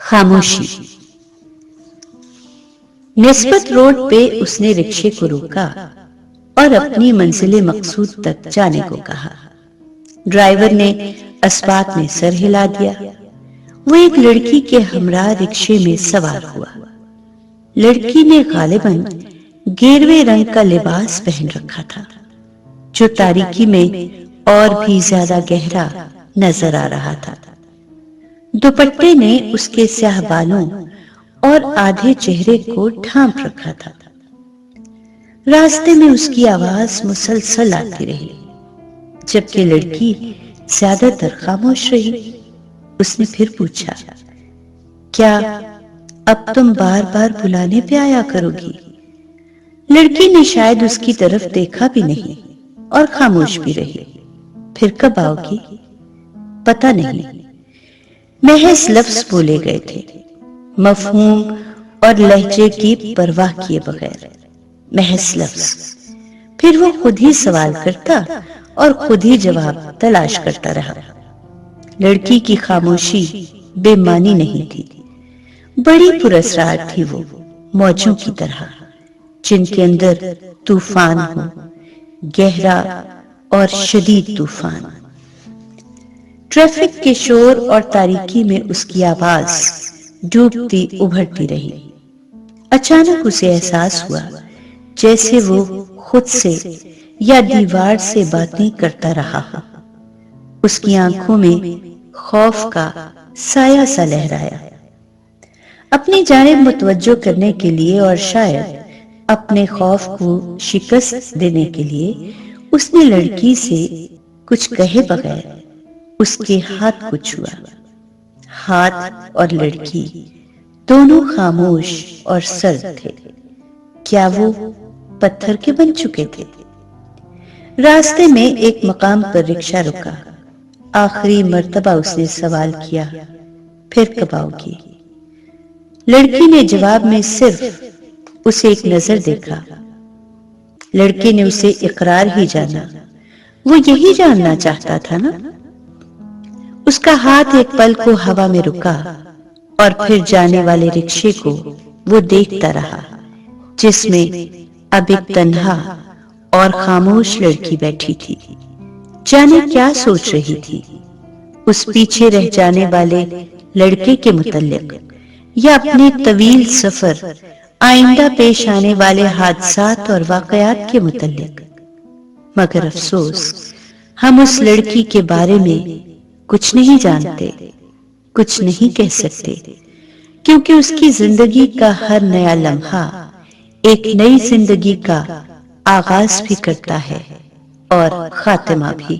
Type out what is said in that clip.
خاموشی۔ نسبت روڈ پہ اس نے رکشے کو روکا اور اپنی منزل مقصود تک جانے کو کہا۔ ڈرائیور نے اسباق میں سر ہلا دیا۔ وہ ایک لڑکی کے ہمراہ رکشے میں سوار ہوا۔ لڑکی نے غالباً گیروے رنگ کا لباس پہن رکھا تھا جو تاریکی میں اور بھی زیادہ گہرا نظر آ رہا تھا۔ دوپٹے نے اس کے سیاہ بالوں اور آدھے چہرے کو ڈھانپ رکھا تھا۔ راستے میں اس کی آواز مسلسل آتی رہی جبکہ لڑکی زیادہ تر خاموش رہی۔ اس نے پھر پوچھا، کیا اب تم بار بار بلانے پہ آیا کرو گی؟ لڑکی نے شاید اس کی طرف دیکھا بھی نہیں اور خاموش بھی رہی۔ پھر کب آؤ گی؟ پتہ نہیں۔ محض لفظ بولے گئے تھے، مفہوم اور لہجے کی پرواہ کیے بغیر، محض لفظ۔ پھر وہ خود ہی سوال کرتا اور خود ہی جواب تلاش کرتا رہا۔ لڑکی کی خاموشی بے معنی نہیں تھی، بڑی پراسرار تھی، وہ موجوں کی طرح جن کے اندر طوفان ہو، گہرا اور شدید طوفان۔ ٹریفک کے شور اور تاریکی میں اس کی آواز ڈوبتی ابھرتی رہی۔ اچانک اسے احساس ہوا جیسے وہ خود سے یا دیوار سے باتیں کرتا رہا ہو۔ اس کی آنکھوں میں خوف کا سایہ سا لہرایا۔ اپنی جانب متوجہ کرنے کے لیے اور شاید اپنے خوف کو شکست دینے کے لیے اس نے لڑکی سے کچھ کہے بغیر اس کے ہاتھ کو چھوا۔ ہاتھ اور لڑکی دونوں خاموش اور سرد تھے۔ کیا وہ پتھر کے بن چکے تھے؟ راستے میں ایک مقام پر رکشہ رکا۔ آخری مرتبہ اس نے سوال کیا، پھر کب آؤ گی؟ لڑکی نے جواب میں صرف اسے ایک نظر دیکھا۔ لڑکے نے اسے اقرار ہی جانا، وہ یہی جاننا چاہتا تھا نا۔ اس کا ہاتھ ایک پل کو ہوا میں رکا اور پھر جانے والے رکشے کو وہ دیکھتا رہا جس میں اب ایک تنہا اور خاموش لڑکی بیٹھی تھی۔ جانے کیا سوچ رہی تھی، اس پیچھے رہ جانے والے لڑکے کے متعلق یا اپنے طویل سفر، آئندہ پیش آنے والے حادثات اور واقعات کے متعلق؟ مگر افسوس، ہم اس لڑکی کے بارے میں کچھ نہیں جانتے، کچھ نہیں کہہ سکتے، کیونکہ اس کی زندگی کا ہر نیا لمحہ ایک نئی زندگی کا آغاز بھی کرتا ہے اور خاتمہ بھی۔